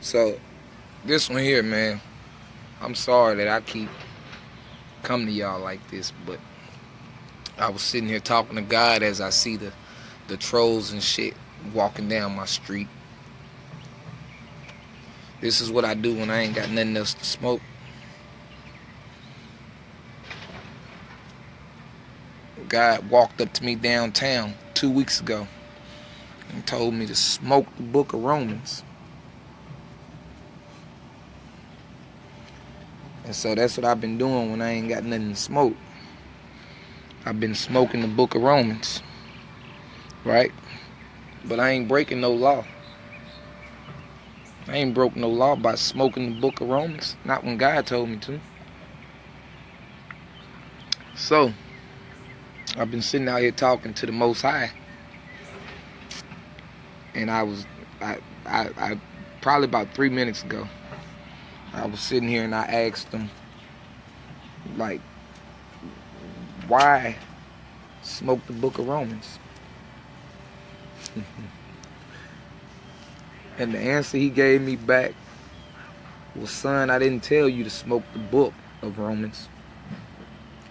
So, this one here, man, I'm sorry that I keep coming to y'all like this, but I was sitting here talking to God as I see the trolls and shit walking down my street. This is what I do when I ain't got nothing else to smoke. God walked up to me downtown 2 weeks ago and told me to smoke the book of Romans. And so that's what I've been doing when I ain't got nothing to smoke. I've been smoking the book of Romans, right? But I ain't breaking no law. I ain't broke no law by smoking the book of Romans. Not when God told me to. So, I've been sitting out here talking to the Most High. And I probably about 3 minutes ago, I was sitting here and I asked him, like, why smoke the book of Romans? And the answer he gave me back was, son, I didn't tell you to smoke the book of Romans.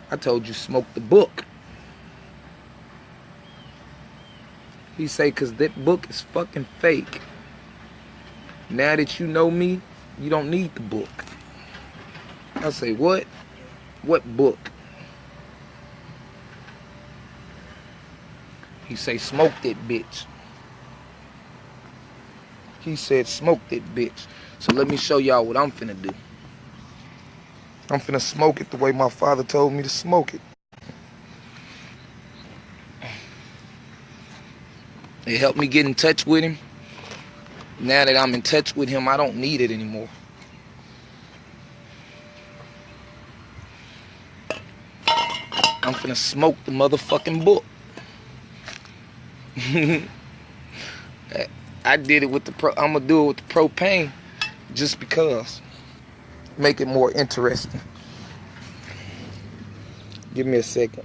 I told you smoke the book. He say, because that book is fucking fake. Now that you know me, you don't need the book. I say, what? What book? He say, smoke that bitch. He said, smoke that bitch. So let me show y'all what I'm finna do. I'm finna smoke it the way my father told me to smoke it. It helped me get in touch with him. Now that I'm in touch with him, I don't need it anymore. I'm finna smoke the motherfucking book. I did it with I'm gonna do it with the propane just because. Make it more interesting. Give me a second.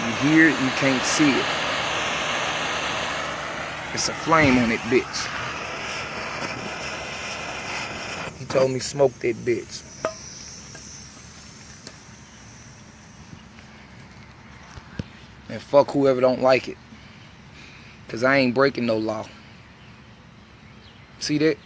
You hear it, you can't see it. It's a flame on it, bitch. He told me smoke that bitch. And fuck whoever don't like it. Cause I ain't breaking no law. See that?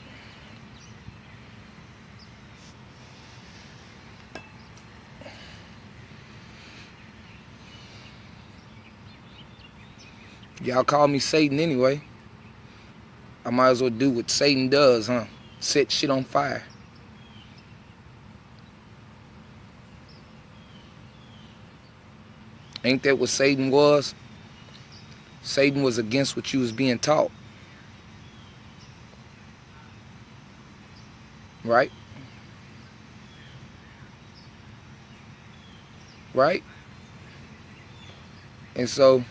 Y'all call me Satan anyway. I might as well do what Satan does, huh? Set shit on fire. Ain't that what Satan was? Satan was against what you was being taught. Right? Right? And so,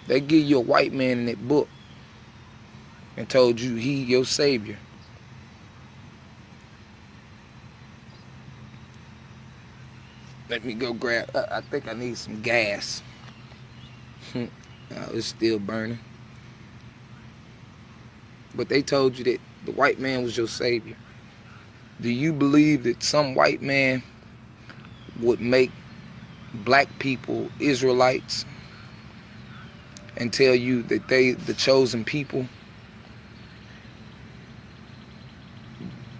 they give you a white man in that book and told you he your savior. Let me go grab, I think I need some gas. It's still burning. But they told you that the white man was your savior. Do you believe that some white man would make black people Israelites and tell you that they the chosen people,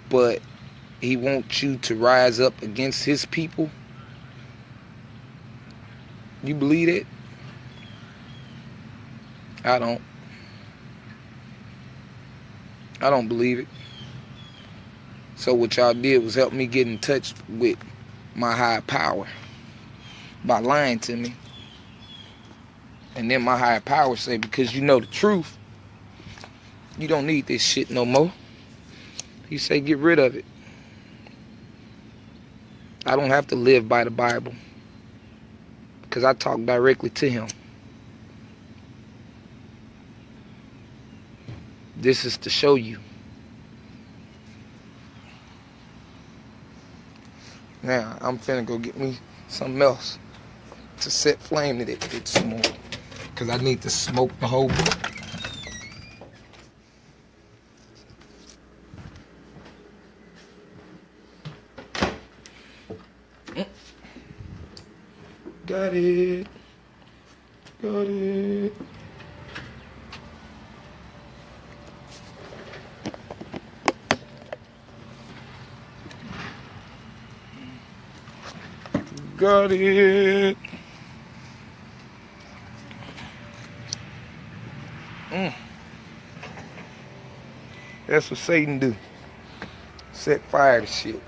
but he wants you to rise up against his people? You believe it? I don't. I don't believe it. So what y'all did was help me get in touch with my higher power by lying to me. And then my higher power say, because you know the truth, you don't need this shit no more. He say, get rid of it. I don't have to live by the Bible because I talk directly to him. This is to show you Now, I'm finna go get me something else to set flame to that bitch some more. Because I need to smoke the whole book. Got it. Got it. Got it. That's what Satan do. Set fire to shit.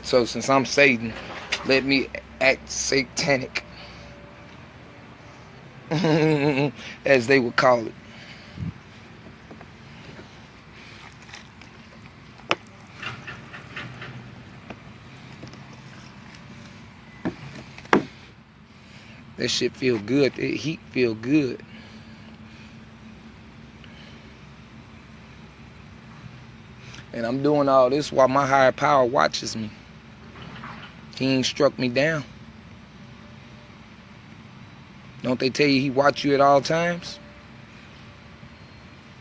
So since I'm Satan, let me act satanic. As they would call it. That shit feel good. That heat feel good. And I'm doing all this while my higher power watches me. He ain't struck me down. Don't they tell you he watch you at all times?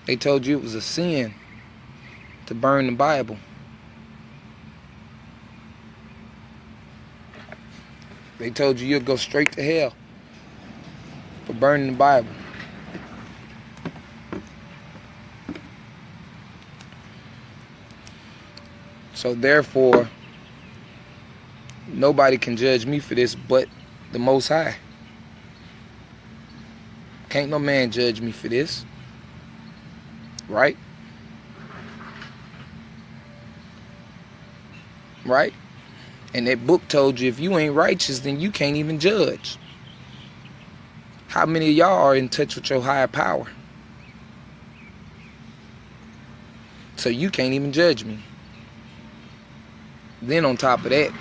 They told you it was a sin to burn the Bible. They told you you'll go straight to hell for burning the Bible. So therefore, nobody can judge me for this but the Most High. Can't no man judge me for this. Right? Right? And that book told you if you ain't righteous, then you can't even judge. How many of y'all are in touch with your higher power? So you can't even judge me. Then on top of that,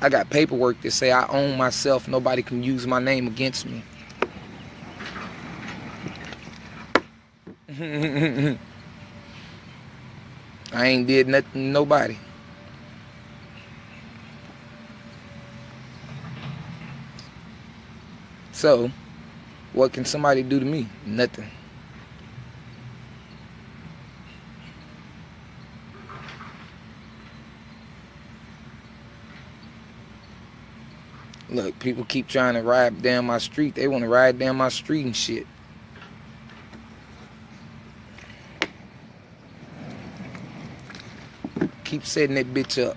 I got paperwork that say I own myself. Nobody can use my name against me. I ain't did nothing to nobody. So, what can somebody do to me? Nothing. Look, people keep trying to ride down my street. They want to ride down my street and shit. Keep setting that bitch up.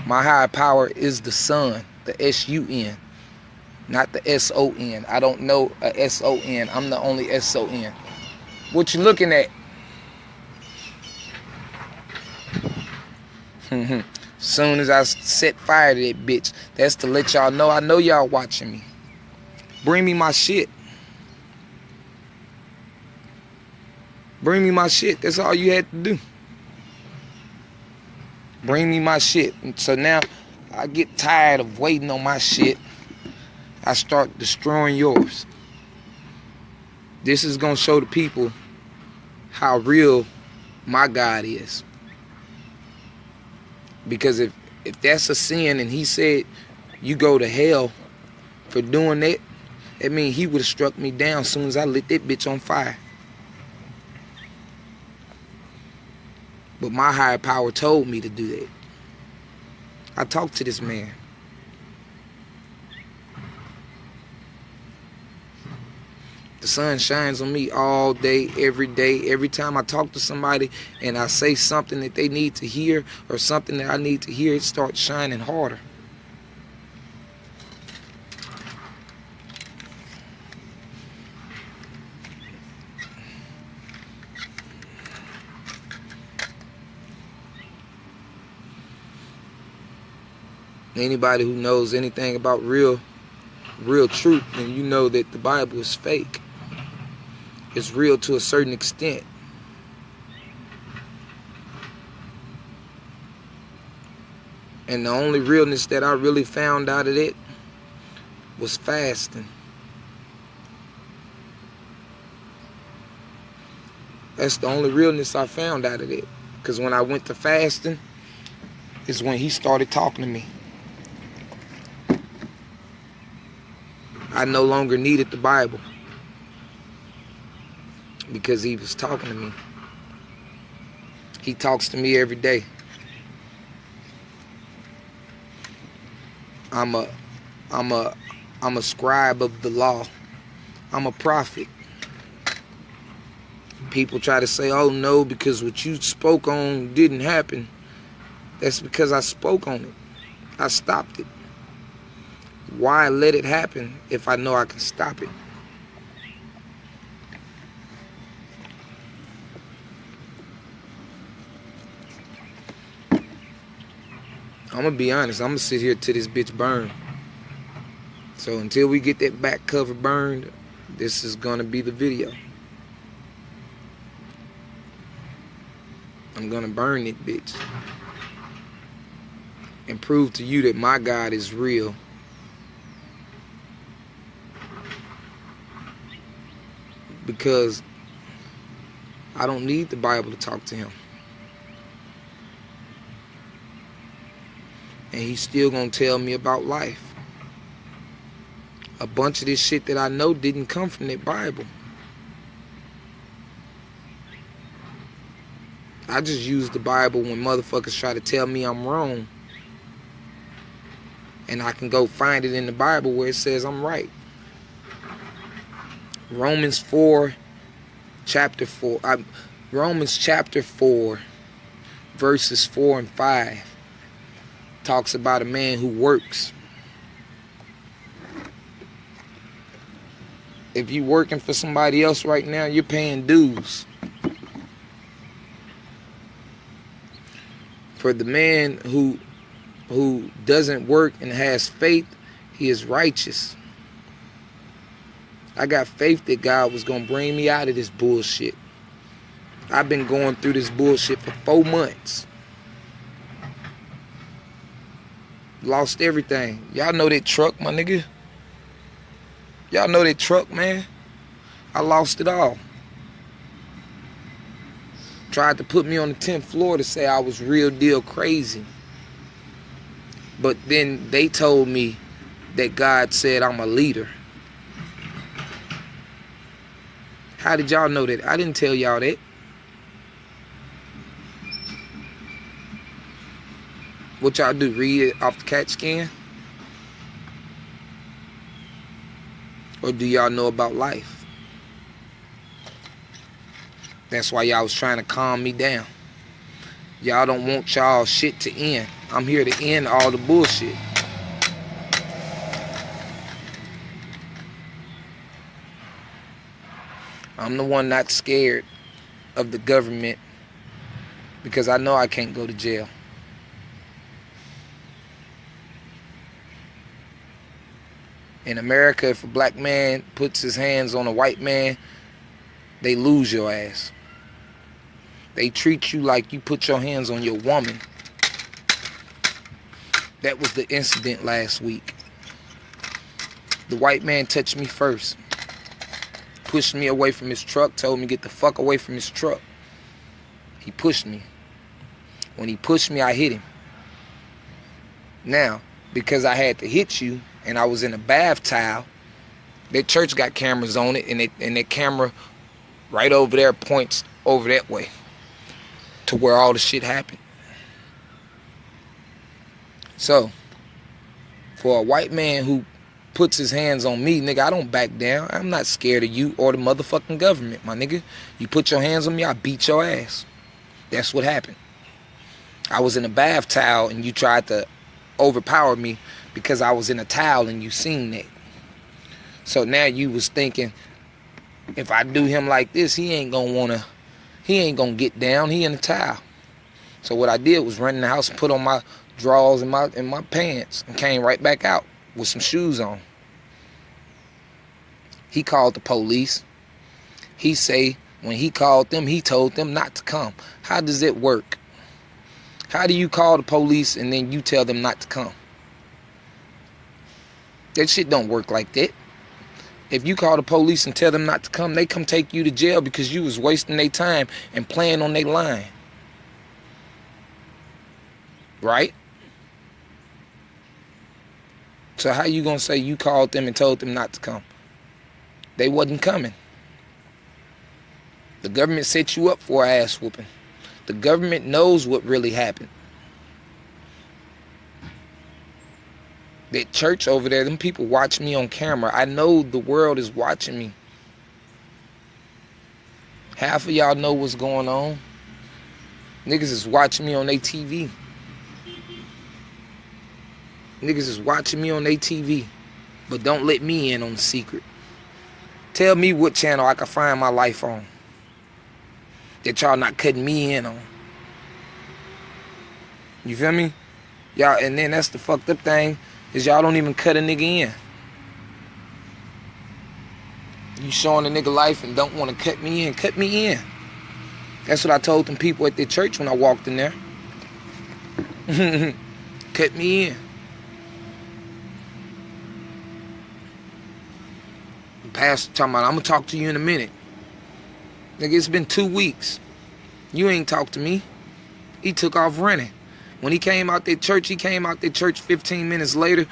My higher power is the sun, the S-U-N, not the S-O-N. I don't know a S-O-N. I'm the only S-O-N. What you looking at? Soon as I set fire to that bitch, that's to let y'all know I know y'all watching me. Bring me my shit. Bring me my shit. That's all you had to do. Bring me my shit. And so now I get tired of waiting on my shit. I start destroying yours. This is going to show the people how real my God is. Because if that's a sin and he said you go to hell for doing that, that means he would have struck me down as soon as I lit that bitch on fire. But my higher power told me to do that. I talked to this man. The sun shines on me all day, every day. Every time I talk to somebody and I say something that they need to hear or something that I need to hear, it starts shining harder. Anybody who knows anything about real truth, then you know that the Bible is fake. It's real to a certain extent. And the only realness that I really found out of it was fasting. That's the only realness I found out of it. Because when I went to fasting, is when he started talking to me. I no longer needed the Bible because he was talking to me. He talks to me every day. I'm a scribe of the law. I'm a prophet. People try to say, oh no, because what you spoke on didn't happen. That's because I spoke on it. I stopped it. Why let it happen if I know I can stop it? I'm gonna be honest, I'm gonna sit here till this bitch burn. So until we get that back cover burned, this is gonna be the video. I'm gonna burn it, bitch. And prove to you that my God is real. Because I don't need the Bible to talk to him. And he's still gonna tell me about life. A bunch of this shit that I know didn't come from that Bible. I just use the Bible when motherfuckers try to tell me I'm wrong. And I can go find it in the Bible where it says I'm right. Romans chapter 4, verses 4 and 5 talks about a man who works. If you're working for somebody else right now, you're paying dues. For the man who doesn't work and has faith, he is righteous. I got faith that God was going to bring me out of this bullshit. I've been going through this bullshit for 4 months. Lost everything. Y'all know that truck, my nigga? Y'all know that truck, man? I lost it all. Tried to put me on the 10th floor to say I was real deal crazy. But then they told me that God said I'm a leader. How did y'all know that? I didn't tell y'all that. What y'all do? Read it off the cat scan? Or do y'all know about life? That's why y'all was trying to calm me down. Y'all don't want y'all shit to end. I'm here to end all the bullshit. I'm the one not scared of the government because I know I can't go to jail. In America, if a black man puts his hands on a white man, they lose your ass. They treat you like you put your hands on your woman. That was the incident last week. The white man touched me first. Pushed me away from his truck, told me get the fuck away from his truck. He pushed me. When he pushed me, I hit him. Now, because I had to hit you and I was in a bath towel, that church got cameras on it, and that camera right over there points over that way to where all the shit happened. So, for a white man who puts his hands on me, nigga, I don't back down. I'm not scared of you or the motherfucking government, my nigga. You put your hands on me, I beat your ass. That's what happened. I was in a bath towel and you tried to overpower me because I was in a towel and you seen that. So now you was thinking, if I do him like this, he ain't gonna get down. He in a towel. So what I did was run in the house and put on my drawers and my pants and came right back out with some shoes on. He called the police. He say when he called them, he told them not to come. How does it work? How do you call the police and then you tell them not to come? That shit don't work like that. If you call the police and tell them not to come, they come take you to jail because you was wasting their time and playing on their line. Right? So how you gonna say you called them and told them not to come? They wasn't coming. The government set you up for an ass whooping. The government knows what really happened. That church over there, them people watch me on camera. I know the world is watching me. Half of y'all know what's going on. Niggas is watching me on their TV. Niggas is watching me on their TV. But don't let me in on the secret. Tell me what channel I can find my life on that y'all not cutting me in on. You feel me? Y'all, and then that's the fucked up thing, is y'all don't even cut a nigga in. You showing a nigga life and don't want to cut me in. Cut me in. That's what I told them people at the church when I walked in there. Cut me in. The pastor talking about, I'm going to talk to you in a minute. Nigga, it's been 2 weeks. You ain't talked to me. He took off running. When he came out that church, 15 minutes later.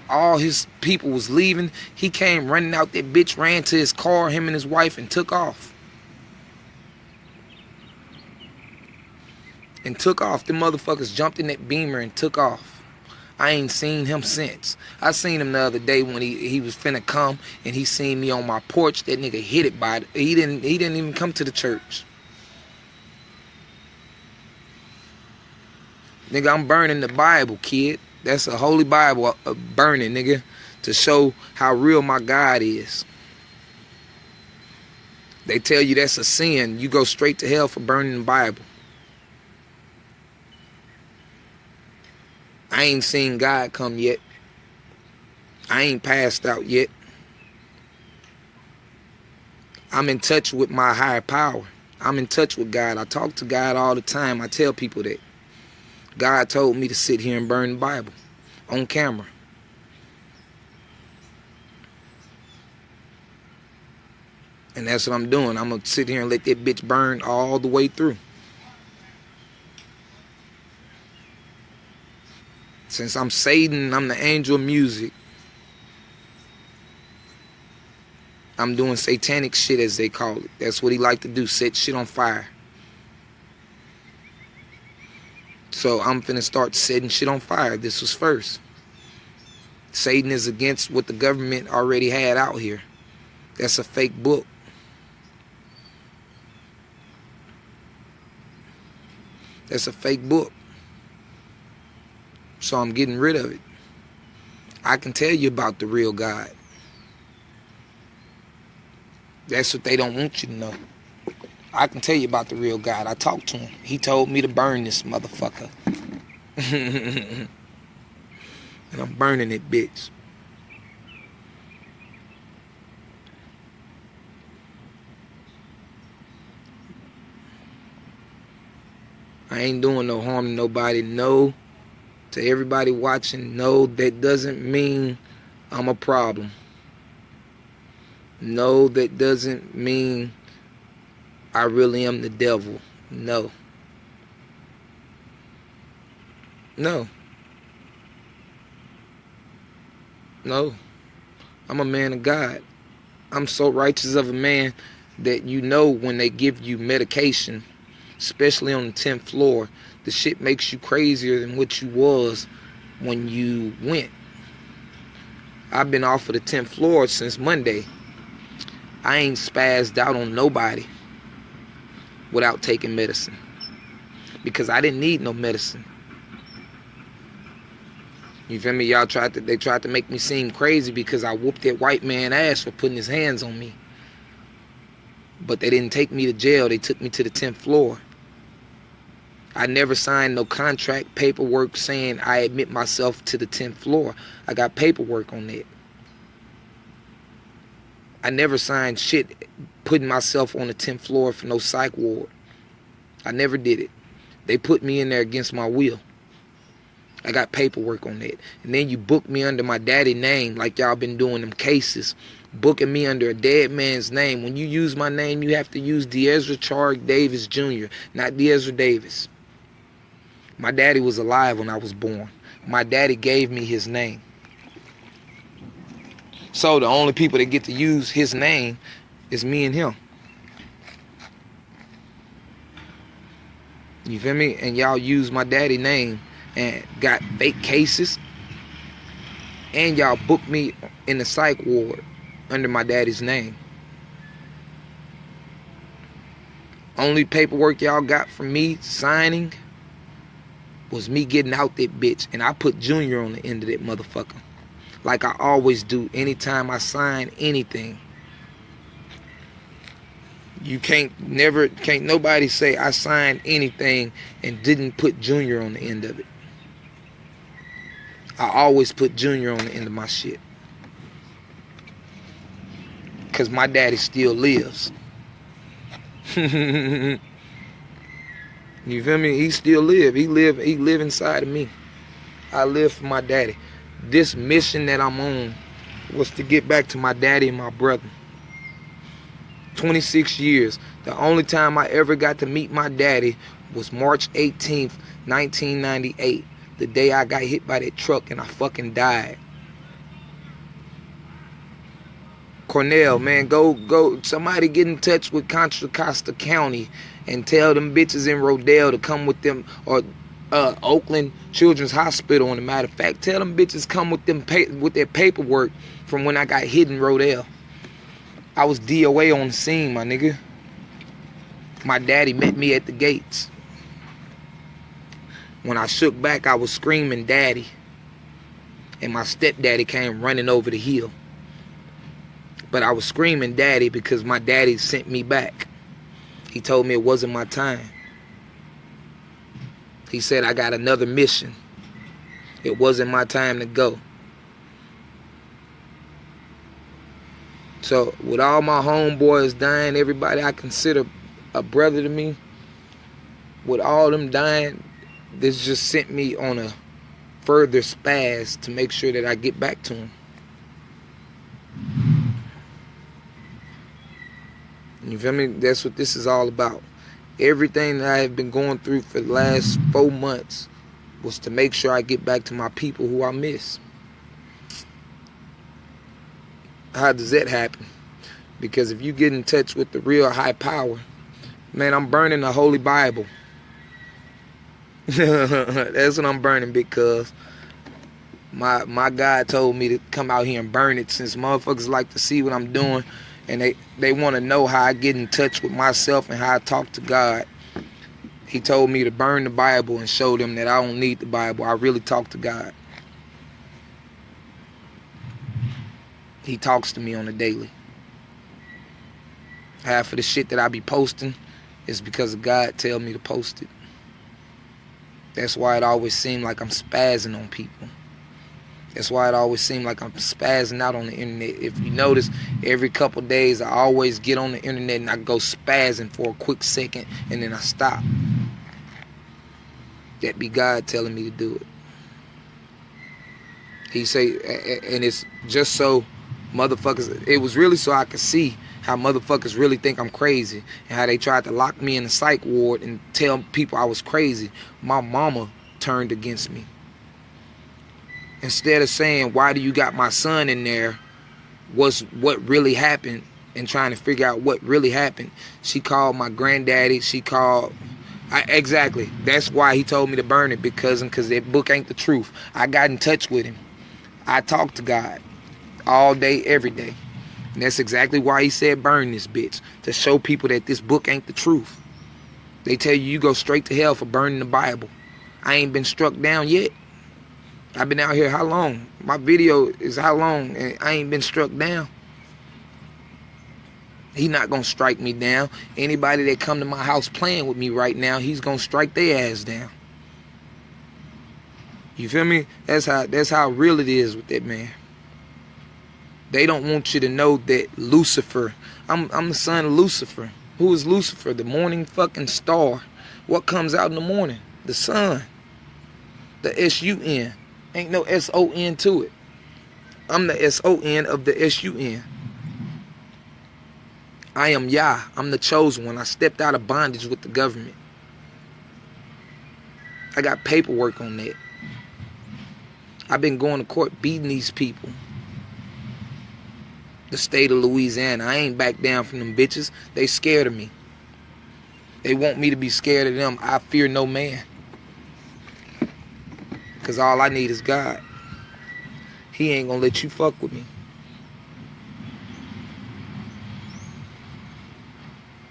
All his people was leaving. He came running out that bitch, ran to his car, him and his wife, and took off. And took off. The motherfuckers jumped in that Beamer and took off. I ain't seen him since. I seen him the other day when he was finna come and he seen me on my porch. That nigga hit it by he didn't even come to the church. Nigga, I'm burning the Bible, kid. That's a holy Bible burning, nigga, to show how real my God is. They tell you that's a sin. You go straight to hell for burning the Bible. I ain't seen God come yet. I ain't passed out yet. I'm in touch with my higher power. I'm in touch with God. I talk to God all the time. I tell people that. God told me to sit here and burn the Bible on camera. And that's what I'm doing. I'm going to sit here and let that bitch burn all the way through. Since I'm Satan, I'm the angel of music. I'm doing satanic shit, as they call it. That's what he like to do, set shit on fire. So I'm finna start setting shit on fire. This was first. Satan is against what the government already had out here. That's a fake book. That's a fake book. So I'm getting rid of it. I can tell you about the real God. That's what they don't want you to know. I can tell you about the real God. I talked to him. He told me to burn this motherfucker. And I'm burning it, bitch. I ain't doing no harm to nobody. No. To everybody watching, no, that doesn't mean I'm a problem. No, that doesn't mean I really am the devil. No. No. No. I'm a man of God. I'm so righteous of a man that you know when they give you medication, especially on the 10th floor, the shit makes you crazier than what you was when you went. I've been off of the 10th floor since Monday. I ain't spazzed out on nobody without taking medicine, because I didn't need no medicine. You feel me? They tried to make me seem crazy because I whooped that white man ass for putting his hands on me. But they didn't take me to jail. They took me to the 10th floor. I never signed no contract paperwork saying I admit myself to the 10th floor. I got paperwork on that. I never signed shit putting myself on the 10th floor for no psych ward. I never did it. They put me in there against my will. I got paperwork on that. And then you book me under my daddy name like y'all been doing them cases. Booking me under a dead man's name. When you use my name, you have to use DeEzra Davis Jr., not DeEzra Davis. My daddy was alive when I was born. My daddy gave me his name. So the only people that get to use his name is me and him. You feel me? And y'all use my daddy name and got fake cases. And y'all booked me in the psych ward under my daddy's name. Only paperwork y'all got from me signing was me getting out that bitch. And I put Junior on the end of that motherfucker. Like I always do anytime I sign anything. You can't nobody say I signed anything and didn't put Junior on the end of it. I always put Junior on the end of my shit. Cause my daddy still lives. You feel me? He still live. He live inside of me. I live for my daddy. This mission that I'm on was to get back to my daddy and my brother. 26 years. The only time I ever got to meet my daddy was March 18th, 1998. The day I got hit by that truck and I fucking died. Cornell, man, go. Somebody get in touch with Contra Costa County and tell them bitches in Rodale to come with them, or Oakland Children's Hospital. On the matter of fact, tell them bitches come with them with their paperwork from when I got hit in Rodale. I was DOA on the scene, my nigga. My daddy met me at the gates. When I shook back, I was screaming, "Daddy!" And my stepdaddy came running over the hill. But I was screaming, "Daddy," because my daddy sent me back. He told me it wasn't my time. He said I got another mission. It wasn't my time to go. So with all my homeboys dying, everybody I consider a brother to me, with all them dying, this just sent me on a further spaz to make sure that I get back to them. You feel me? That's what this is all about. Everything that I have been going through for the last 4 months was to make sure I get back to my people who I miss. How does that happen? Because if you get in touch with the real high power, man, I'm burning the Holy Bible. That's what I'm burning, because my God told me to come out here and burn it, since motherfuckers like to see what I'm doing, and they want to know how I get in touch with myself and how I talk to God. He told me to burn the Bible and show them that I don't need the Bible. I really talk to God. He talks to me on a daily. Half of the shit that I be posting is because of God tell me to post it. That's why it always seems like I'm spazzing on people. That's why it always seems like I'm spazzing out on the internet. If you notice, every couple days I always get on the internet and I go spazzing for a quick second and then I stop. That be God telling me to do it. He say, and it's just so motherfuckers, it was really so I could see how motherfuckers really think I'm crazy, and how they tried to lock me in the psych ward and tell people I was crazy. My mama turned against me. Instead of saying, "Why do you got my son in there? What's what really happened?" and trying to figure out what really happened, she called my granddaddy. She called, exactly. That's why he told me to burn it, because that book ain't the truth. I got in touch with him. I talk to God all day, every day. And that's exactly why he said burn this bitch, to show people that this book ain't the truth. They tell you go straight to hell for burning the Bible. I ain't been struck down yet. I've been out here how long? My video is how long, and I ain't been struck down. He not gonna strike me down. Anybody that come to my house playing with me right now, he's gonna strike their ass down. You feel me? That's how real it is with that man. They don't want you to know that Lucifer, I'm the son of Lucifer. Who is Lucifer? The morning fucking star. What comes out in the morning? The sun. The S-U-N. Ain't no S-O-N to it. I'm the S-O-N of the S-U-N. I am Yah. I'm the chosen one. I stepped out of bondage with the government. I got paperwork on that. I've been going to court beating these people. The state of Louisiana. I ain't back down from them bitches. They scared of me. They want me to be scared of them. I fear no man. Because all I need is God. He ain't gonna let you fuck with me.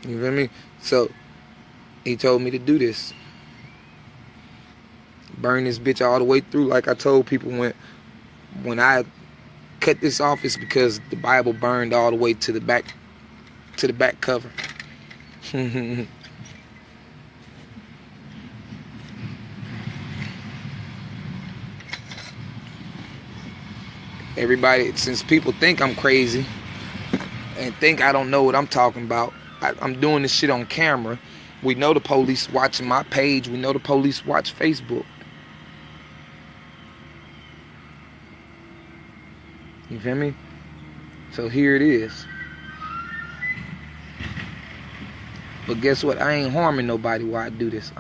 You feel me? So, he told me to do this. Burn this bitch all the way through. Like I told people when I cut this off, it's because the Bible burned all the way to the back cover. Everybody, since people think I'm crazy and think I don't know what I'm talking about, I'm doing this shit on camera. We know the police watching my page. We know the police watch Facebook. You feel me? So here it is. But guess what? I ain't harming nobody while I do this.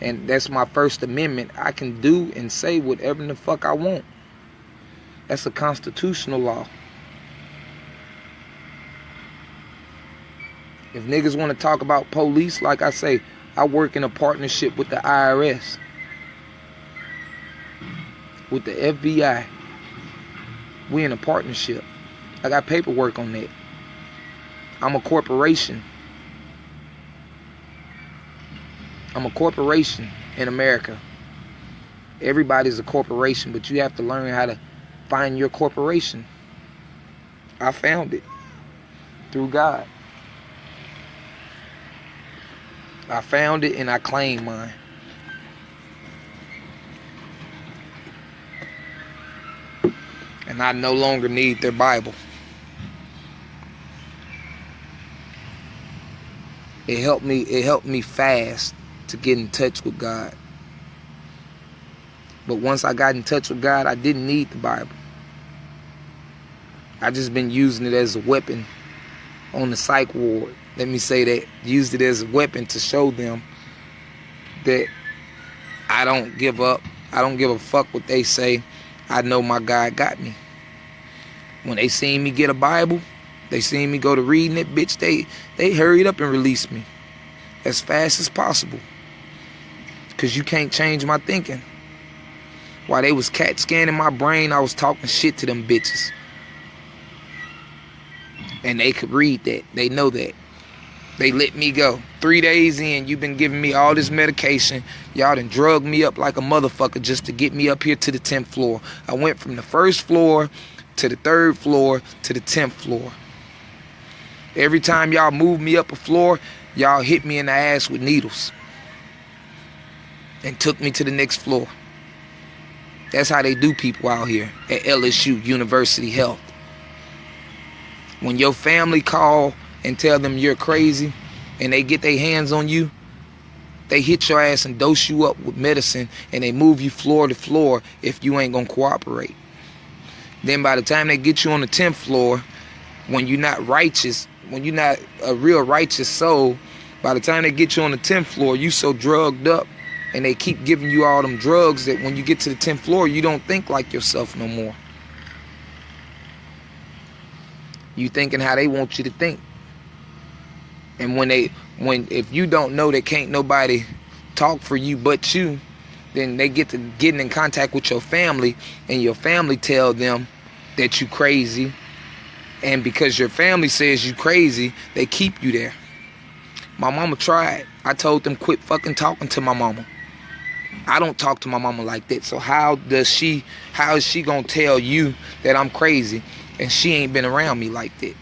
And that's my First Amendment. I can do and say whatever the fuck I want. That's a constitutional law. If niggas want to talk about police, like I say, I work in a partnership with the IRS, with the FBI. We in a partnership. I got paperwork on that. I'm a corporation. I'm a corporation in America. Everybody's a corporation, but you have to learn how to find your corporation. I found it through God. I found it and I claim mine. And I no longer need their Bible. It helped me fast to get in touch with God. But once I got in touch with God, I didn't need the Bible. I just been using it as a weapon on the psych ward. Let me say that. Used it as a weapon to show them that I don't give up. I don't give a fuck what they say. I know my God got me. When they seen me get a Bible, they seen me go to reading it, bitch, they hurried up and released me as fast as possible. Because you can't change my thinking. While they was CAT scanning my brain, I was talking shit to them bitches. And they could read that. They know that. They let me go. 3 days in, you've been giving me all this medication. Y'all done drugged me up like a motherfucker just to get me up here to the 10th floor. I went from the 1st floor to the 3rd floor to the 10th floor. Every time y'all moved me up a floor, y'all hit me in the ass with needles and took me to the next floor. That's how they do people out here at LSU, University Health. When your family call and tell them you're crazy and they get their hands on you, they hit your ass and dose you up with medicine and they move you floor to floor if you ain't gonna cooperate. Then by the time they get you on the 10th floor, when you're not righteous, when you're not a real righteous soul, by the time they get you on the 10th floor, you so drugged up and they keep giving you all them drugs that when you get to the 10th floor, you don't think like yourself no more. You thinking how they want you to think. And if you don't know that can't nobody talk for you but you, then they get to getting in contact with your family, and your family tell them that you crazy. And because your family says you crazy, they keep you there. My mama tried. I told them quit fucking talking to my mama. I don't talk to my mama like that. So how is she gonna tell you that I'm crazy and she ain't been around me like that?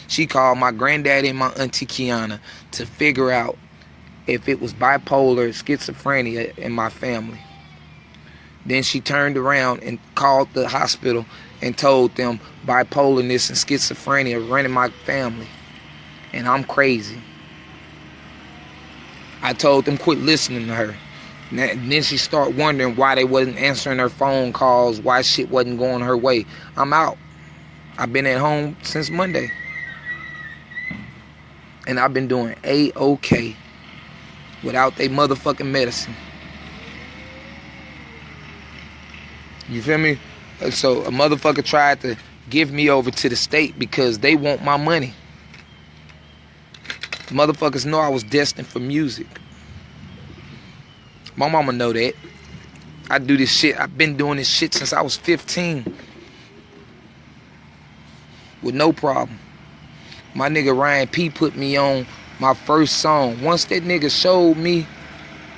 She called my granddaddy and my auntie Kiana to figure out if it was bipolar, schizophrenia in my family. Then she turned around and called the hospital and told them bipolarness and schizophrenia running my family. And I'm crazy. I told them quit listening to her. And then she start wondering why they wasn't answering her phone calls, why shit wasn't going her way. I'm out. I've been at home since Monday. And I've been doing A-OK without they motherfucking medicine. You feel me? So a motherfucker tried to give me over to the state because they want my money. Motherfuckers know I was destined for music. My mama know that. I do this shit. I've been doing this shit since I was 15. With no problem. My nigga Ryan P put me on my first song. Once that nigga showed me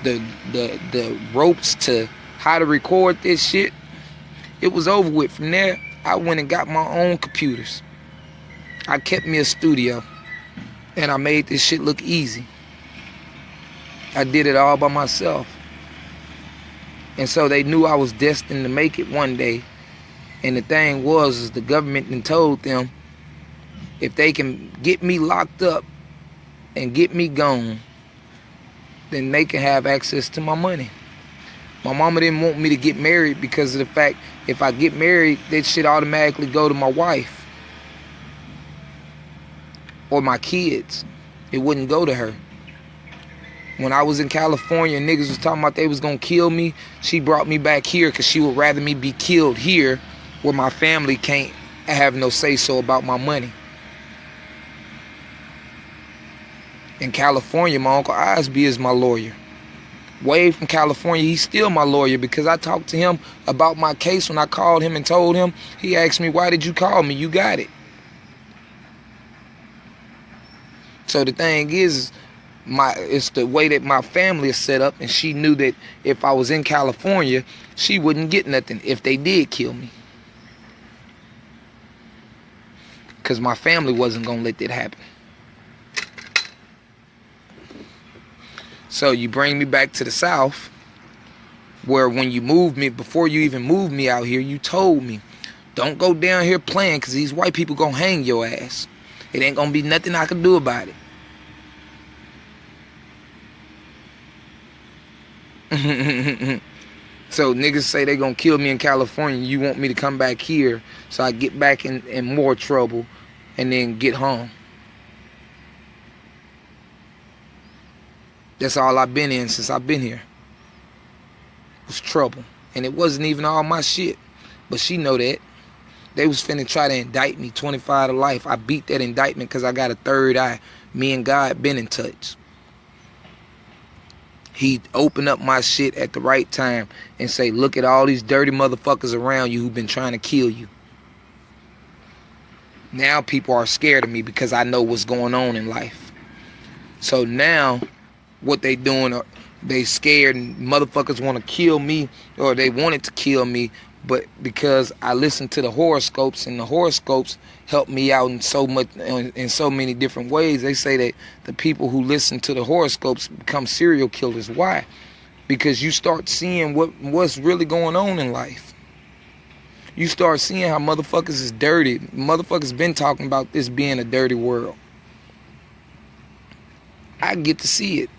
the ropes to how to record this shit, it was over with. From there, I went and got my own computers. I kept me a studio. And I made this shit look easy. I did it all by myself. And so they knew I was destined to make it one day. And the thing was, is the government then told them, if they can get me locked up and get me gone, then they can have access to my money. My mama didn't want me to get married because of the fact, if I get married, that shit automatically go to my wife. Or my kids. It wouldn't go to her. When I was in California, niggas was talking about they was gonna kill me. She brought me back here because she would rather me be killed here, where my family can't have no say-so about my money. In California, my Uncle Osby is my lawyer. Way from California, he's still my lawyer because I talked to him about my case when I called him and told him. He asked me, why did you call me? You got it. So the thing is, it's the way that my family is set up, and she knew that if I was in California, she wouldn't get nothing if they did kill me. Because my family wasn't going to let that happen. So you bring me back to the South, where when you moved me, before you even moved me out here, you told me, don't go down here playing because these white people going to hang your ass. It ain't going to be nothing I can do about it. So niggas say they gonna kill me in California. You want me to come back here so I get back in more trouble and then get home. That's all I've been in since I've been here. It was trouble. And it wasn't even all my shit. But she know that. They was finna try to indict me 25 to life. I beat that indictment because I got a third eye. Me and God been in touch. He opened up my shit at the right time and say, look at all these dirty motherfuckers around you who've been trying to kill you. Now people are scared of me because I know what's going on in life. So now what they doing, they scared and motherfuckers want to kill me, or they wanted to kill me, but because I listen to the horoscopes and the horoscopes help me out in so many different ways, they say that the people who listen to the horoscopes become serial killers. Why? Because you start seeing what's really going on in life. You start seeing how motherfuckers is dirty. Motherfuckers been talking about this being a dirty world. I get to see it.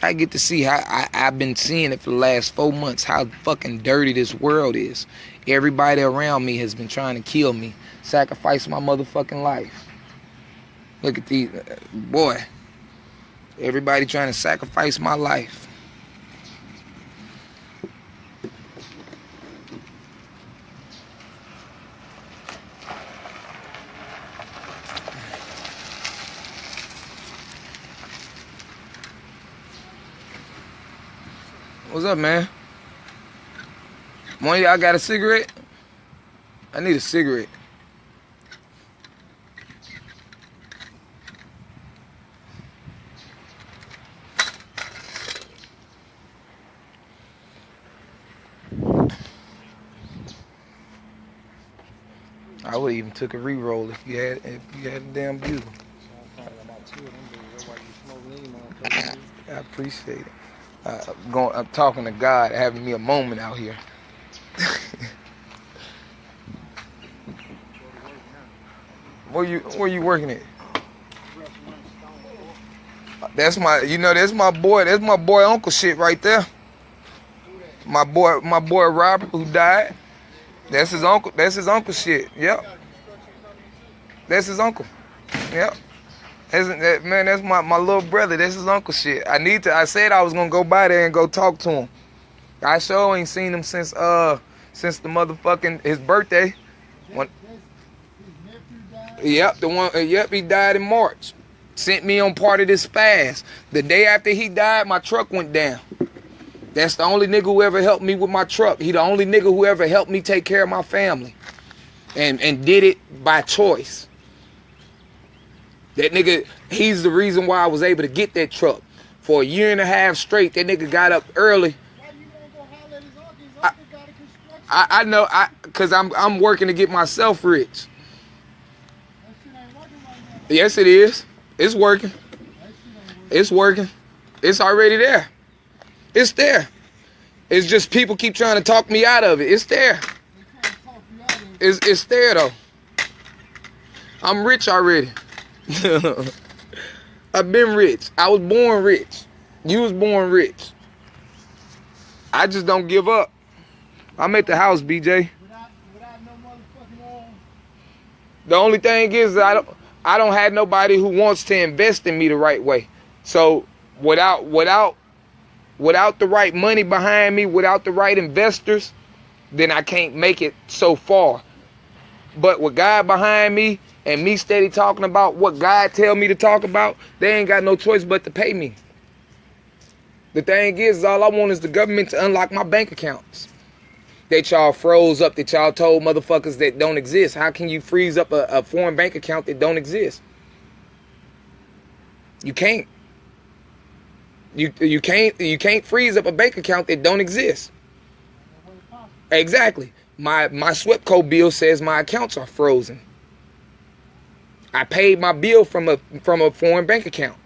I get to see how I've been seeing it for the last 4 months, how fucking dirty this world is. Everybody around me has been trying to kill me, sacrifice my motherfucking life. Look at these, boy. Everybody trying to sacrifice my life. What's up, man? One of y'all got a cigarette? I need a cigarette. I would even took a re-roll if you had a damn bugle. I appreciate it. I'm talking to God, having me a moment out here. Where you working at? That's my, you know, that's my boy uncle shit right there. My boy Robert who died. That's his uncle. That's his uncle shit. Yep. That's his uncle. Yep. Man, that's my little brother. That's his uncle shit. I said I was gonna go by there and go talk to him. I sure ain't seen him since the motherfucking his birthday. Yep, he died in March. Sent me on part of this fast. The day after he died, my truck went down. That's the only nigga who ever helped me with my truck. He the only nigga who ever helped me take care of my family. And did it by choice. That nigga, he's the reason why I was able to get that truck. For a year and a half straight, that nigga got up early. Why you gonna go holler at his uncle? His uncle got a construction. I know, cause I'm working to get myself rich. That shit ain't working right now. Yes, it is. It's working. That shit ain't working. It's working. It's already there. It's there. It's just people keep trying to talk me out of it. It's there. They trying to talk you out of it. It's there though. I'm rich already. I've been rich. I was born rich. You was born rich. I just don't give up. I'm at the house, BJ. Without no motherfucking The only thing is I don't have nobody who wants to invest in me the right way. So without the right money behind me, without the right investors, then I can't make it so far. But with God behind me and me steady talking about what God tell me to talk about, they ain't got no choice but to pay me. The thing is all I want is the government to unlock my bank accounts. That y'all froze up, that y'all told motherfuckers that don't exist. How can you freeze up a foreign bank account that don't exist? You can't. You can't freeze up a bank account that don't exist. Exactly. My SWEPCO bill says my accounts are frozen. I paid my bill from a foreign bank account.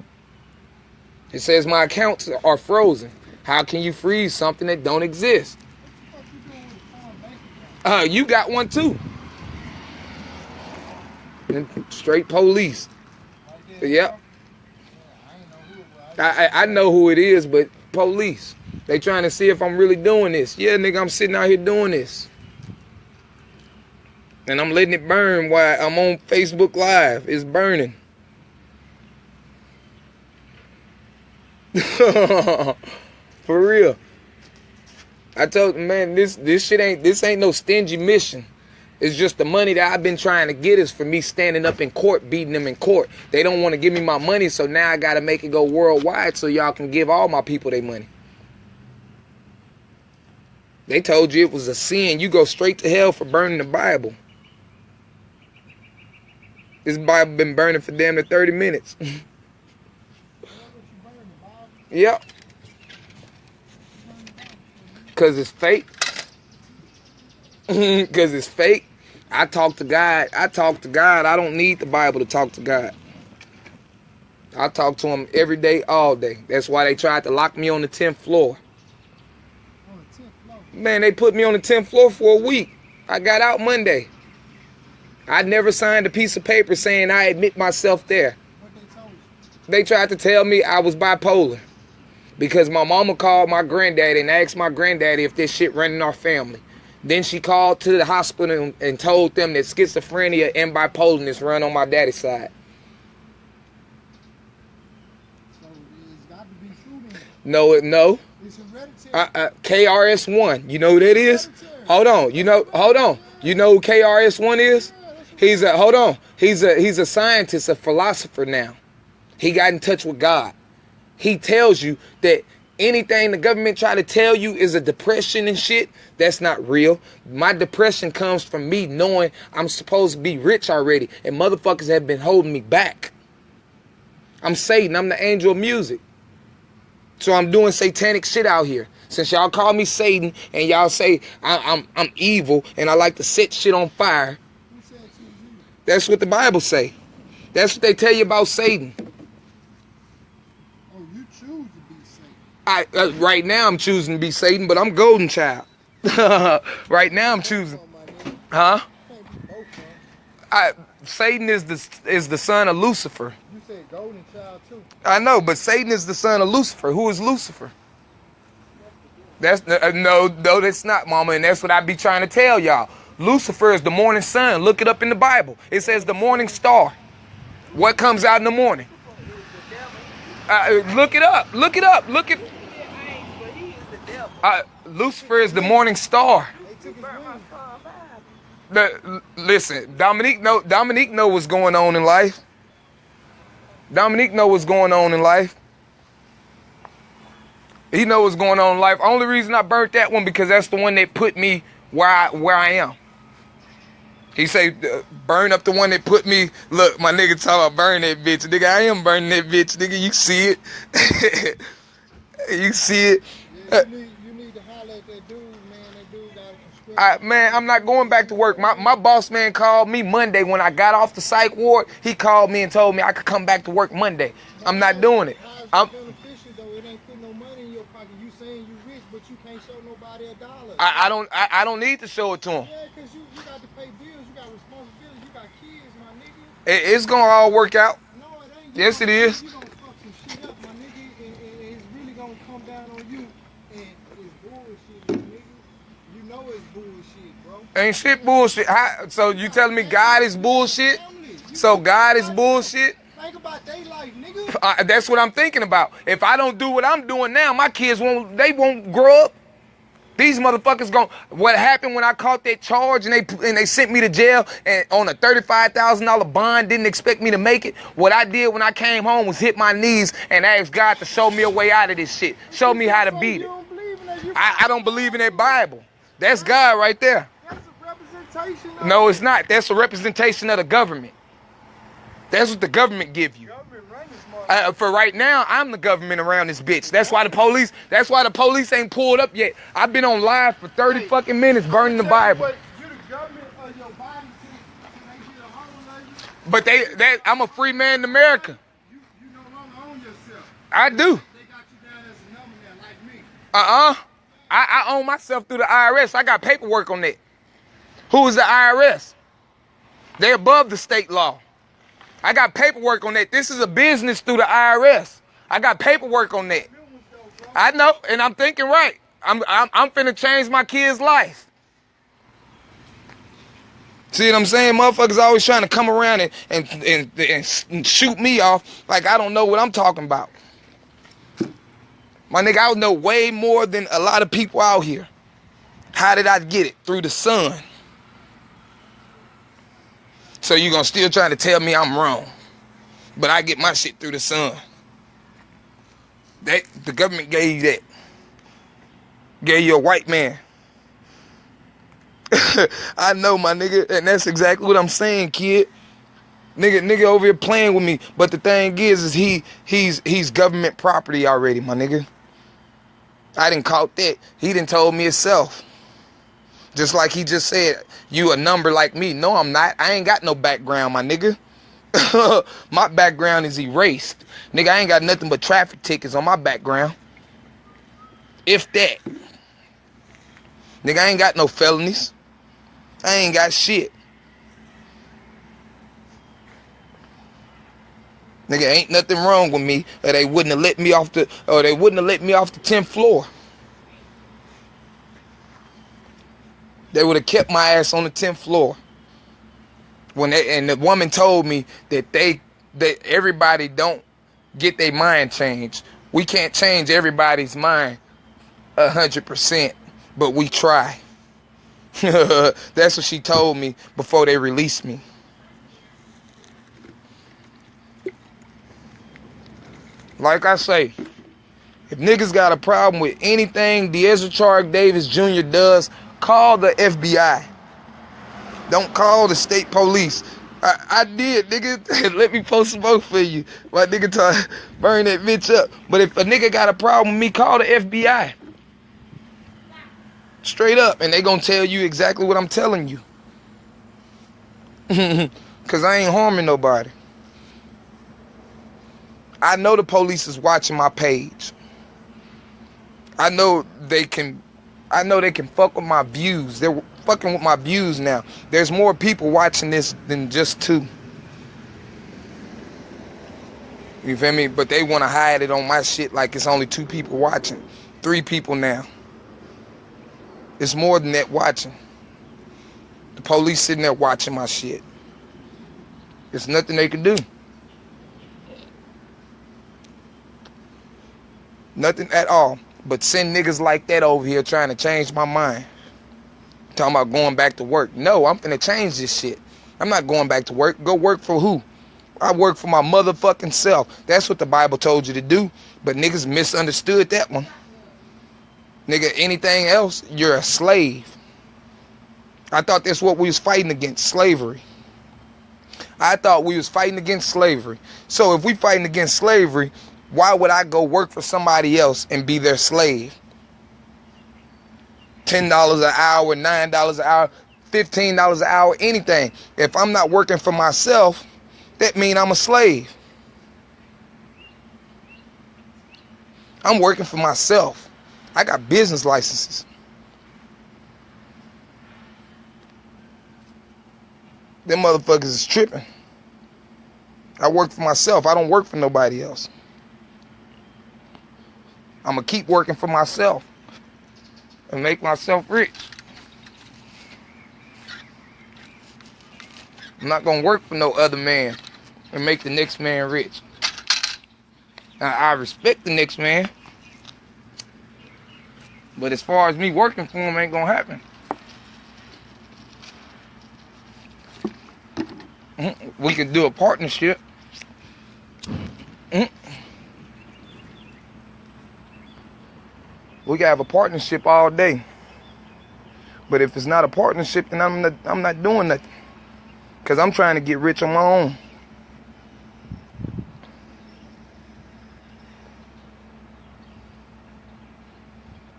It says my accounts are frozen. How can you freeze something that don't exist? You got one too. And straight police. Yep. I know who it is, but police. They trying to see if I'm really doing this. Yeah, nigga, I'm sitting out here doing this. And I'm letting it burn while I'm on Facebook Live. It's burning. For real. I told them, man, this ain't no stingy mission. It's just the money that I've been trying to get is for me standing up in court, beating them in court. They don't want to give me my money, so now I got to make it go worldwide so y'all can give all my people their money. They told you it was a sin. You go straight to hell for burning the Bible. This Bible been burning for damn near 30 minutes. Yep. Because it's fake. Because it's fake. I talk to God. I don't need the Bible to talk to God. I talk to him every day, all day. That's why they tried to lock me on the 10th floor. Man, they put me on the 10th floor for a week. I got out Monday. I never signed a piece of paper saying I admit myself there. What they told you? They tried to tell me I was bipolar. Because my mama called my granddaddy and asked my granddaddy if this shit running our family. Then she called to the hospital and told them that schizophrenia and bipolarness run on my daddy's side. So it's got to be true then. No. It's hereditary. KRS-One. You know who that is? Hold on. You know who KRS-One is? He's a scientist, a philosopher now. He got in touch with God. He tells you that anything the government try to tell you is a depression and shit, that's not real. My depression comes from me knowing I'm supposed to be rich already, and motherfuckers have been holding me back. I'm Satan. I'm the angel of music. So I'm doing satanic shit out here. Since y'all call me Satan and y'all say I'm evil and I like to set shit on fire, Who said you was evil? that's what the Bible say. That's what they tell you about Satan. Oh, you choose to be Satan. Right now I'm choosing to be Satan, but I'm GoldenChild. Right now I'm choosing. Oh, my nigga. Huh? Can't be both, Satan is the son of Lucifer. You said GoldenChild too. I know, but Satan is the son of Lucifer. Who is Lucifer? That's no, that's not, mama, and that's what I be trying to tell y'all. Lucifer is the morning sun. Look it up in the Bible. It says the morning star. What comes out in the morning? Look it up. Look it up. Look at. Lucifer is the morning star. Listen, Dominique know what's going on in life. Dominique know what's going on in life. He know what's going on in life. Only reason I burnt that one because that's the one that put me where I am. He say, burn up the one that put me. Look, my nigga talking about burn that bitch. Nigga, I am burning that bitch. Nigga, you see it. You see it. You need to holler at that dude, man. That dude got a man, I'm not going back to work. My boss man called me Monday when I got off the psych ward. He called me and told me I could come back to work Monday. I'm not doing it. How's it beneficial though? It ain't putting no money in your pocket. You saying you rich, but you can't show nobody a dollar. I don't need to show it to him. Yeah, because you got to pay bills. You got responsibilities. You got kids, my nigga. It's gonna all work out. No, it ain't. Yes, it is. You gonna fuck some shit up, my nigga, and it's really gonna come down on you. And it's bullshit, my nigga. You know it's bullshit, bro. Ain't shit bullshit. So you telling me God is bullshit? So God is bullshit? Think about their life, nigga. That's what I'm thinking about. If I don't do what I'm doing now, my kids won't grow up. These motherfuckers what happened when I caught that charge and they sent me to jail and on a $35,000 bond, didn't expect me to make it. What I did when I came home was hit my knees and ask God to show me a way out of this shit. Show me how to beat it. I don't believe in that Bible. That's God right there. That's a representation of No, it's not. That's a representation of the government. That's what the government give you. For right now, I'm the government around this bitch. That's why the police ain't pulled up yet. I've been on live for 30 fucking minutes burning the Bible. You the government of your body till they get a hold of you. But I'm a free man in America. You no longer own yourself. I do. They got you down as a number now, like me. I own myself through the IRS. I got paperwork on that. Who is the IRS? They're above the state law. I got paperwork on that. This is a business through the IRS. I got paperwork on that. I know, and I'm thinking right. I'm finna change my kid's life. See what I'm saying? Motherfuckers always trying to come around and shoot me off like I don't know what I'm talking about. My nigga, I know way more than a lot of people out here. How did I get it? Through the sun. So you gonna still try to tell me I'm wrong. But I get my shit through the sun. The government gave you that. Gave you a white man. I know, my nigga, and that's exactly what I'm saying, kid. Nigga over here playing with me. But the thing is he's government property already, my nigga. I didn't caught that. He done told me himself. Just like he just said, you a number like me. No, I'm not. I ain't got no background, my nigga. My background is erased. Nigga, I ain't got nothing but traffic tickets on my background. If that. Nigga, I ain't got no felonies. I ain't got shit. Nigga, ain't nothing wrong with me, or they wouldn't have let me off the 10th floor. They would have kept my ass on the 10th floor. And the woman told me that everybody don't get their mind changed. We can't change everybody's mind 100%, but we try. That's what she told me before they released me. Like I say, if niggas got a problem with anything Deezra Davis Jr. does, call the FBI. Don't call the state police. I did, nigga. Let me post some more for you. My nigga burn that bitch up. But if a nigga got a problem with me, call the FBI. Straight up. And they gonna tell you exactly what I'm telling you. Because I ain't harming nobody. I know the police is watching my page. I know they can fuck with my views. They're fucking with my views now. There's more people watching this than just 2. You feel me? But they want to hide it on my shit like it's only 2 people watching. 3 people now. It's more than that watching. The police sitting there watching my shit. There's nothing they can do. Nothing at all. But send niggas like that over here trying to change my mind. Talking about going back to work. No, I'm finna change this shit. I'm not going back to work. Go work for who? I work for my motherfucking self. That's what the Bible told you to do. But niggas misunderstood that one. Nigga, anything else, you're a slave. I thought that's what we was fighting against, slavery. I thought we was fighting against slavery. So if we fighting against slavery, why would I go work for somebody else and be their slave? $10 an hour, $9 an hour, $15 an hour, anything. If I'm not working for myself, that means I'm a slave. I'm working for myself. I got business licenses. Them motherfuckers is tripping. I work for myself. I don't work for nobody else. I'm going to keep working for myself and make myself rich. I'm not going to work for no other man and make the next man rich. Now, I respect the next man. But as far as me working for him, ain't going to happen. We can do a partnership. We can have a partnership all day. But if it's not a partnership, then I'm not doing nothing. Because I'm trying to get rich on my own.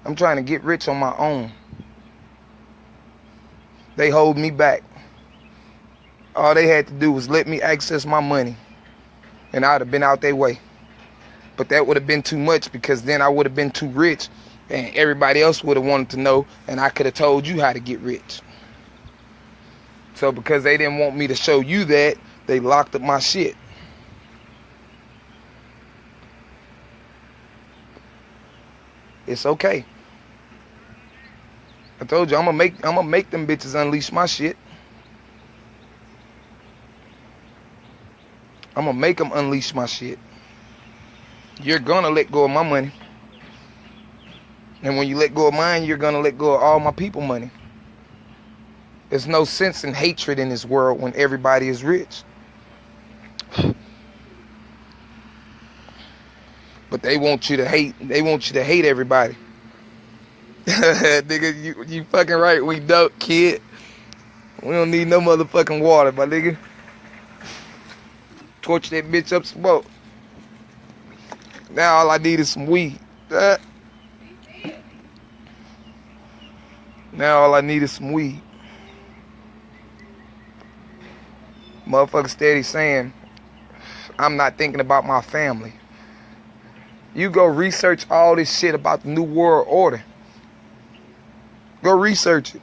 I'm trying to get rich on my own. They hold me back. All they had to do was let me access my money. And I'd have been out their way. But that would have been too much, because then I would have been too rich. And everybody else would have wanted to know. And I could have told you how to get rich. So because they didn't want me to show you that, they locked up my shit. It's okay. I told you I'm gonna make them bitches unleash my shit. I'm gonna make them unleash my shit. You're gonna let go of my money. And when you let go of mine, you're gonna let go of all my people money. There's no sense in hatred in this world when everybody is rich. But they want you to hate. They want you to hate everybody. Nigga, you fucking right. We dope, kid. We don't need no motherfucking water, my nigga. Torch that bitch up some more. Now all I need is some weed. Now all I need is some weed. Motherfucker steady saying, I'm not thinking about my family. You go research all this shit about the New World Order. Go research it.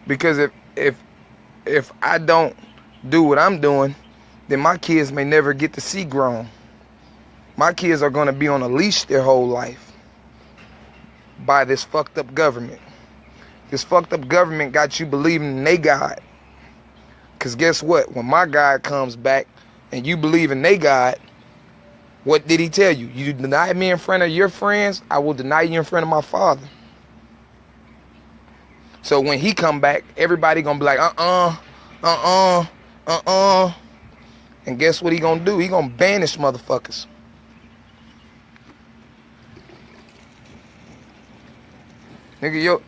Because if I don't do what I'm doing, then my kids may never get to see grown. My kids are going to be on a leash their whole life by this fucked up government. This fucked up government got you believing in they God. Because guess what? When my God comes back and you believe in they God, what did he tell you? You deny me in front of your friends, I will deny you in front of my Father. So when he come back, everybody gonna be like, And guess what he gonna do? He gonna banish motherfuckers. Nigga,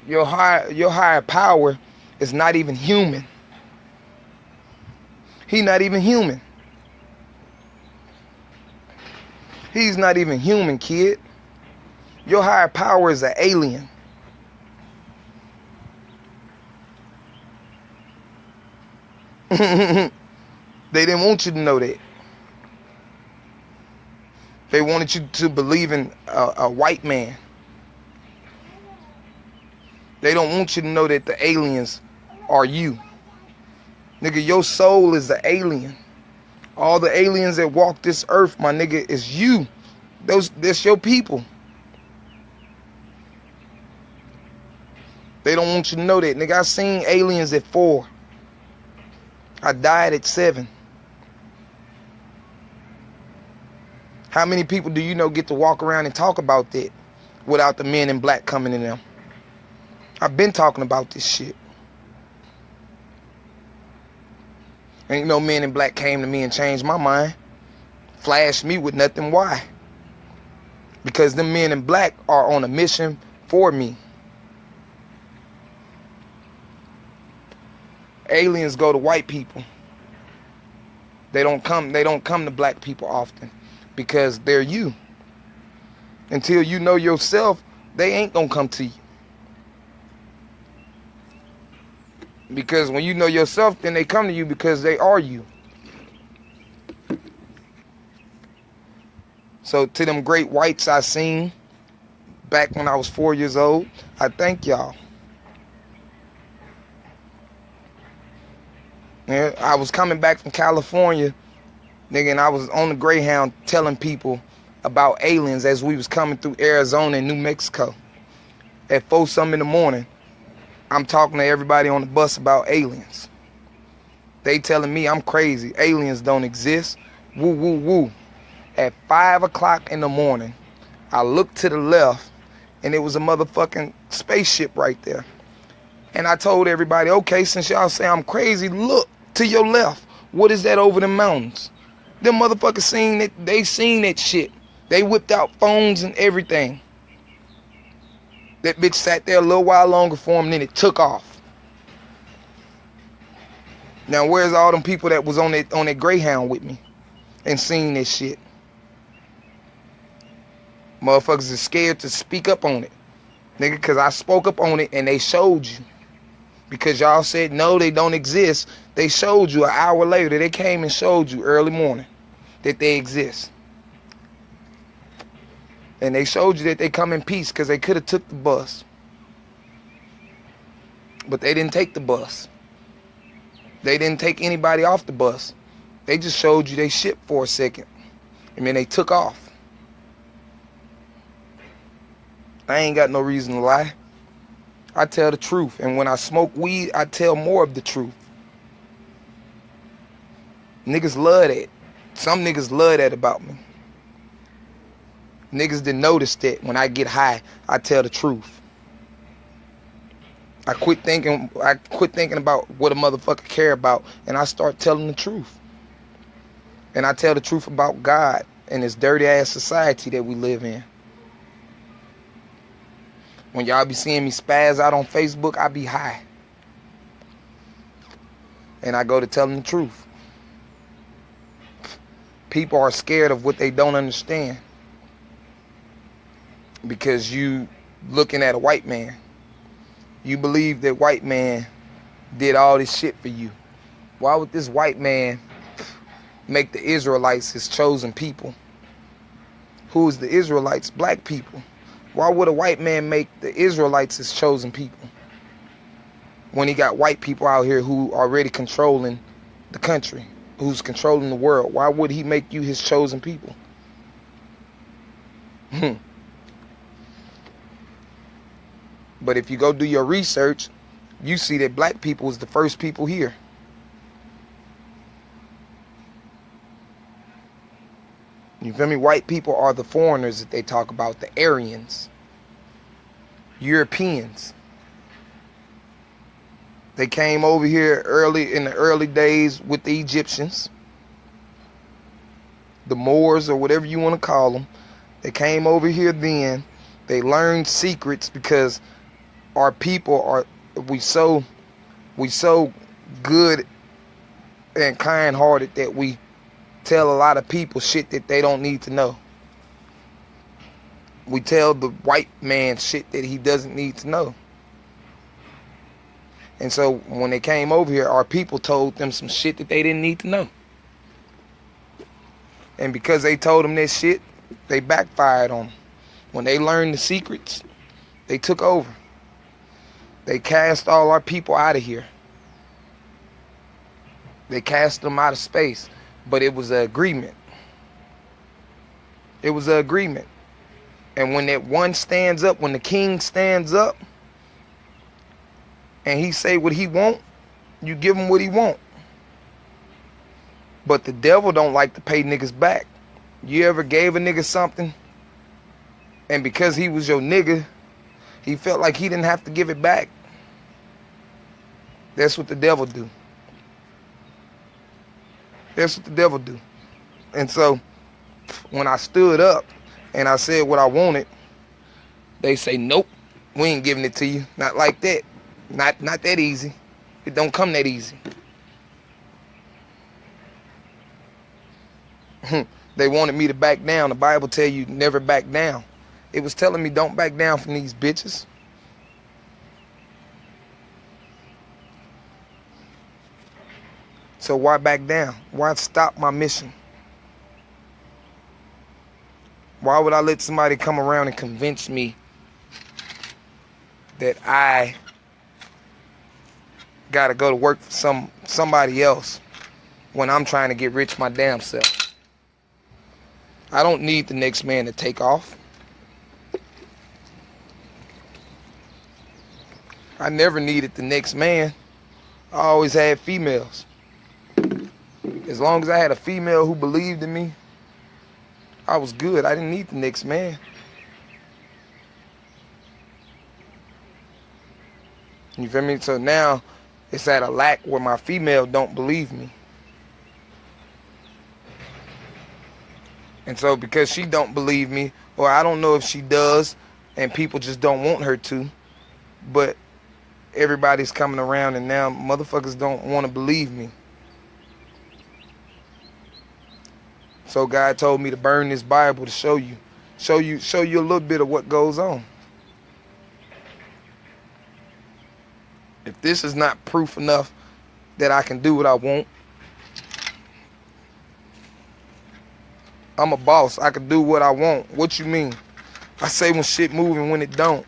your higher power is not even human. He not even human. He's not even human, kid. Your higher power is an alien. They didn't want you to know that. They wanted you to believe in a white man. They don't want you to know that the aliens are you. Nigga, your soul is the alien. All the aliens that walk this earth, my nigga, is you. That's your people. They don't want you to know that. Nigga, I seen aliens at 4. I died at 7. How many people do you know get to walk around and talk about that without the men in black coming in them? I've been talking about this shit. Ain't no men in black came to me and changed my mind. Flashed me with nothing. Why? Because them men in black are on a mission for me. Aliens go to white people. They don't come to black people often because they're you. Until you know yourself, they ain't gonna come to you. Because when you know yourself, then they come to you because they are you. So to them great whites I seen back when I was 4 years old, I thank y'all. Yeah, I was coming back from California, nigga, and I was on the Greyhound telling people about aliens as we was coming through Arizona and New Mexico. At 4-something in the morning, I'm talking to everybody on the bus about aliens. They telling me I'm crazy. Aliens don't exist. Woo, woo, woo. At 5 o'clock in the morning, I looked to the left, and it was a motherfucking spaceship right there. And I told everybody, okay, since y'all say I'm crazy, look to your left. What is that over the mountains? Them motherfuckers seen it. They seen that shit. They whipped out phones and everything. That bitch sat there a little while longer for him, then it took off. Now, where's all them people that was on that Greyhound with me and seen this shit? Motherfuckers is scared to speak up on it. Nigga, because I spoke up on it and they showed you. Because y'all said, no, they don't exist. They showed you an hour later. They came and showed you early morning that they exist. And they showed you that they come in peace because they could have took the bus. But they didn't take the bus. They didn't take anybody off the bus. They just showed you they shit for a second. And then they took off. I ain't got no reason to lie. I tell the truth. And when I smoke weed, I tell more of the truth. Niggas love that. Some niggas love that about me. Niggas didn't notice that when I get high, I tell the truth. I quit thinking about what a motherfucker care about, and I start telling the truth. And I tell the truth about God and this dirty ass society that we live in. When y'all be seeing me spaz out on Facebook, I be high. And I go to tell them the truth. People are scared of what they don't understand. Because you looking at a white man. You believe that white man did all this shit for you. Why would this white man make the Israelites his chosen people? Who is the Israelites? Black people. Why would a white man make the Israelites his chosen people when he got white people out here who are already controlling the country, who's controlling the world? Why would he make you his chosen people? But if you go do your research, you see that black people was the first people here. You feel me? White people are the foreigners that they talk about, the Aryans, Europeans. They came over here in the early days with the Egyptians, the Moors, or whatever you want to call them. They came over here then. They learned secrets because our people are we so good and kind-hearted that we tell a lot of people shit that they don't need to know. We tell the white man shit that he doesn't need to know. And so when they came over here, our people told them some shit that they didn't need to know. And because they told them this shit, they backfired on them. When they learned the secrets, they took over. They cast all our people out of here. They cast them out of space. But it was an agreement. It was an agreement. And when that one stands up, when the king stands up, and he say what he want, you give him what he want. But the devil don't like to pay niggas back. You ever gave a nigga something, and because he was your nigga, he felt like he didn't have to give it back? That's what the devil do. That's what the devil do. And so, when I stood up and I said what I wanted, they say, nope, we ain't giving it to you. Not like that. Not that easy. It don't come that easy. They wanted me to back down. The Bible tell you never back down. It was telling me don't back down from these bitches. So why back down? Why stop my mission? Why would I let somebody come around and convince me that I gotta go to work for somebody else when I'm trying to get rich my damn self? I don't need the next man to take off. I never needed the next man. I always had females. As long as I had a female who believed in me, I was good. I didn't need the next man. You feel me? So now it's at a lack where my female don't believe me. And so because she don't believe me, or I don't know if she does, and people just don't want her to, but everybody's coming around and now motherfuckers don't want to believe me. So God told me to burn this Bible to show you a little bit of what goes on. If this is not proof enough that I can do what I want, I'm a boss. I can do what I want. What you mean? I say when shit move and when it don't.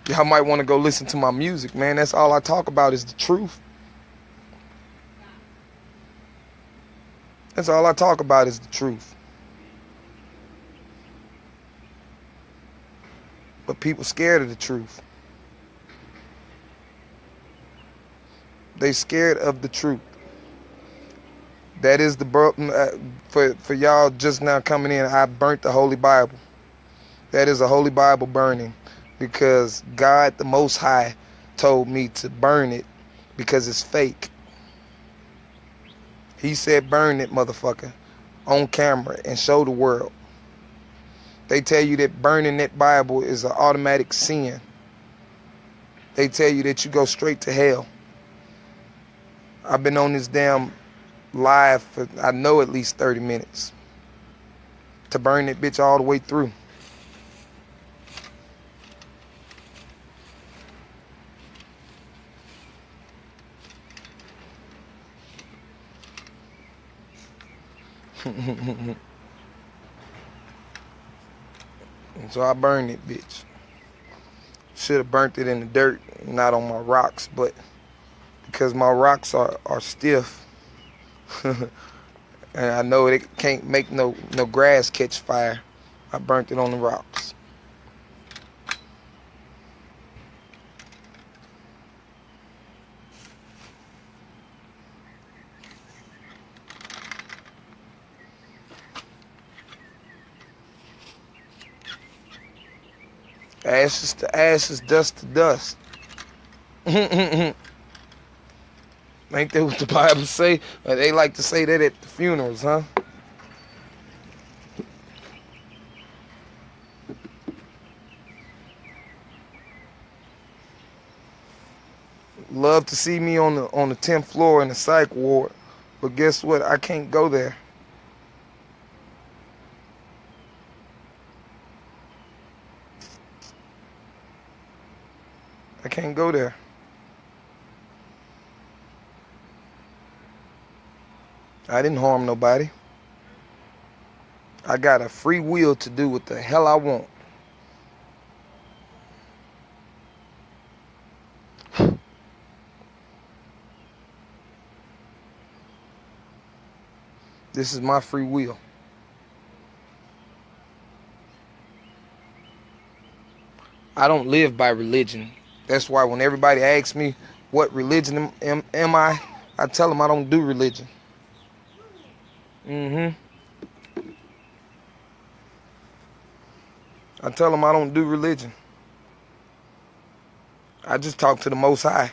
Y'all might want to go listen to my music, man. That's all I talk about is the truth. That's all I talk about is the truth. But people scared of the truth. They scared of the truth. That is the for y'all just now coming in. I burnt the Holy Bible. That is a Holy Bible burning, because God the Most High told me to burn it because it's fake. He said burn it, motherfucker, on camera and show the world. They tell you that burning that Bible is an automatic sin. They tell you that you go straight to hell. I've been on this damn live for, I know, at least 30 minutes to burn that bitch all the way through. And so I burned it, bitch. Should have burnt it in the dirt, not on my rocks, but because my rocks are stiff, and I know it can't make no grass catch fire, I burnt it on the rocks. Ashes to ashes, dust to dust. Ain't that what the Bible say? They like to say that at the funerals, huh? Love to see me on the 10th floor in the psych ward, but guess what? I can't go there. I can't go there. I didn't harm nobody. I got a free will to do what the hell I want. This is my free will. I don't live by religion. That's why when everybody asks me what religion am I tell them I don't do religion. I tell them I don't do religion. I just talk to the Most High.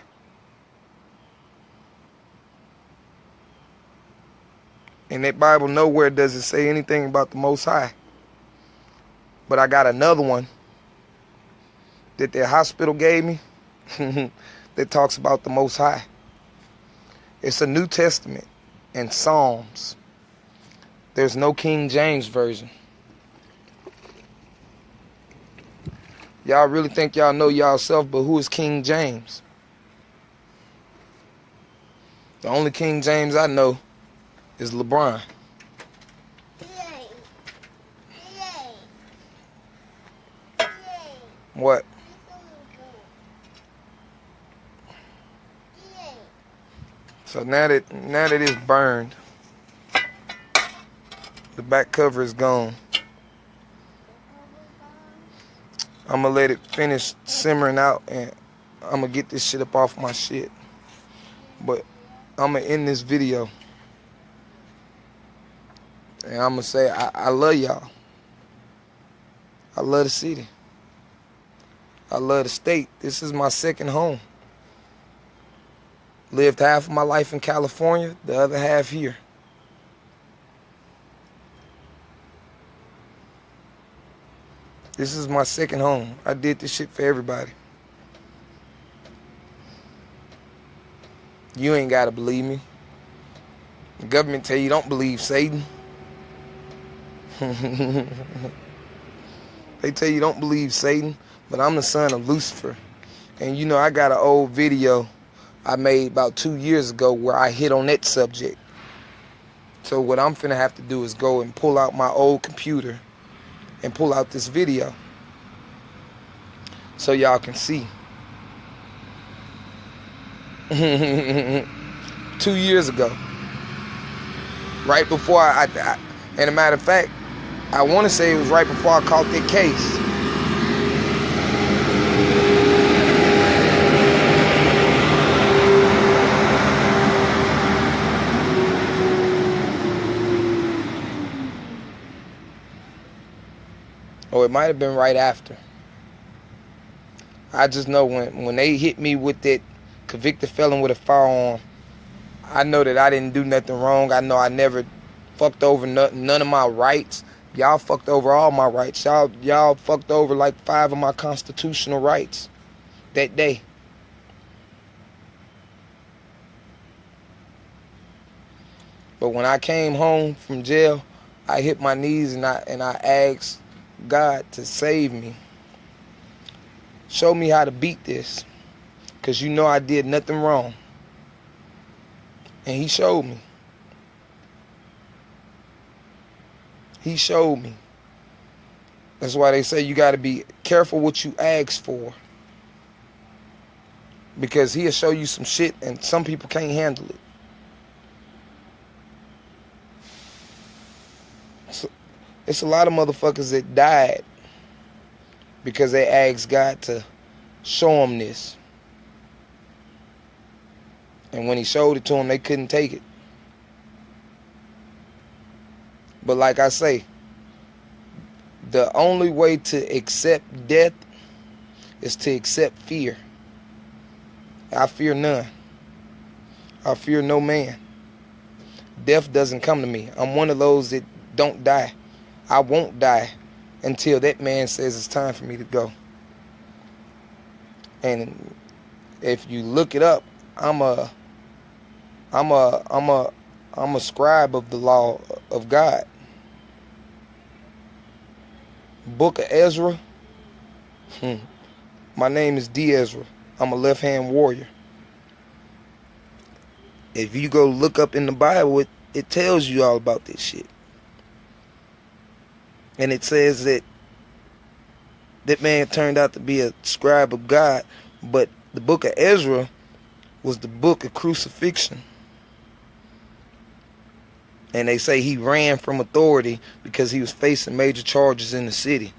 In that Bible, nowhere does it say anything about the Most High. But I got another one that their hospital gave me that talks about the Most High. It's a New Testament and Psalms. There's no King James version. Y'all really think y'all know y'allself, but who is King James? The only King James I know is LeBron. What? So now that it's burned, the back cover is gone. I'm gonna let it finish simmering out, and I'm gonna get this shit up off my shit. But I'm gonna end this video, and I'm gonna say I love y'all. I love the city. I love the state. This is my second home. Lived half of my life in California, the other half here. This is my second home. I did this shit for everybody. You ain't gotta believe me. The government tell you don't believe Satan. They tell you don't believe Satan, but I'm the son of Lucifer. And you know I got an old video I made about 2 years ago where I hit on that subject. So what I'm finna have to do is go and pull out my old computer and pull out this video so y'all can see. 2 years ago, right before and a matter of fact, I want to say it was right before I caught that case. Or it might have been right after. I just know when they hit me with that convicted felon with a firearm, I know that I didn't do nothing wrong. I know I never fucked over none of my rights. Y'all fucked over all my rights. Y'all fucked over like 5 of my constitutional rights that day. But when I came home from jail, I hit my knees and I asked God to save me. Show me how to beat this, because you know I did nothing wrong. And he showed me. He showed me. That's why they say you got to be careful what you ask for, because he'll show you some shit and some people can't handle it. So, it's a lot of motherfuckers that died because they asked God to show them this. And when he showed it to them, they couldn't take it. But like I say, the only way to accept death is to accept fear. I fear none. I fear no man. Death doesn't come to me. I'm one of those that don't die. I won't die until that man says it's time for me to go. And if you look it up, I'm a scribe of the law of God. Book of Ezra. My name is D. Ezra. I'm a left-hand warrior. If you go look up in the Bible, it tells you all about this shit. And it says that that man turned out to be a scribe of God, but the book of Ezra was the book of crucifixion. And they say he ran from authority because he was facing major charges in the city.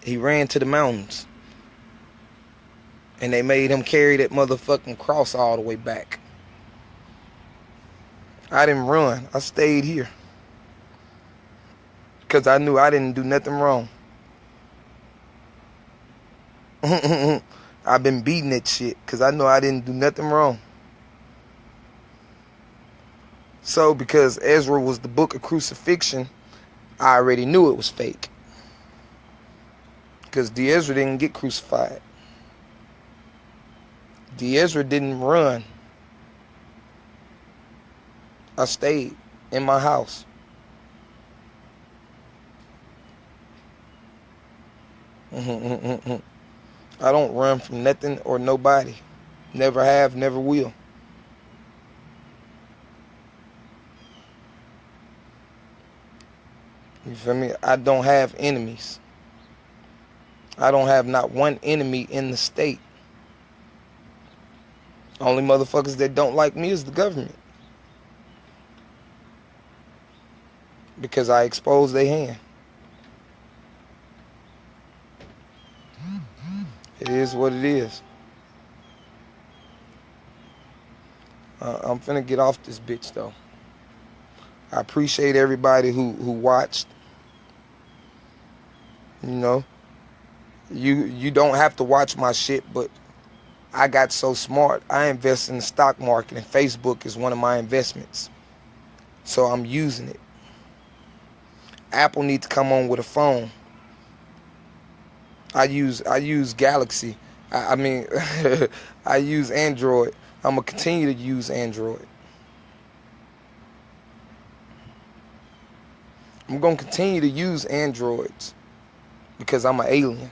He ran to the mountains. And they made him carry that motherfucking cross all the way back. I didn't run. I stayed here. Because I knew I didn't do nothing wrong. I've been beating that shit because I know I didn't do nothing wrong. So because Ezra was the book of crucifixion, I already knew it was fake. Because Ezra didn't get crucified. Ezra didn't run. I stayed in my house. I don't run from nothing or nobody. Never have, never will. You feel me? I don't have enemies. I don't have not one enemy in the state. Only motherfuckers that don't like me is the government. Because I expose their hand. It is what it is. I'm finna get off this bitch though. I appreciate everybody who watched. You know, you don't have to watch my shit, but I got so smart. I invest in the stock market, and Facebook is one of my investments. So I'm using it. Apple needs to come on with a phone. I use Galaxy. I mean, I use Android. I'm gonna continue to use Android. I'm gonna continue to use Androids because I'm an alien.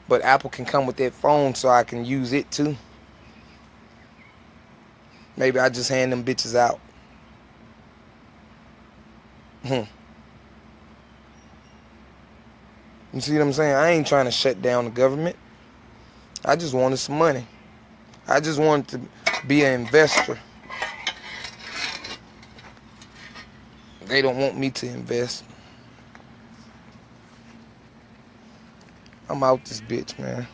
But Apple can come with that phone so I can use it too. Maybe I just hand them bitches out. You see what I'm saying? I ain't trying to shut down the government. I just wanted some money. I just wanted to be an investor. They don't want me to invest. I'm out this bitch, man.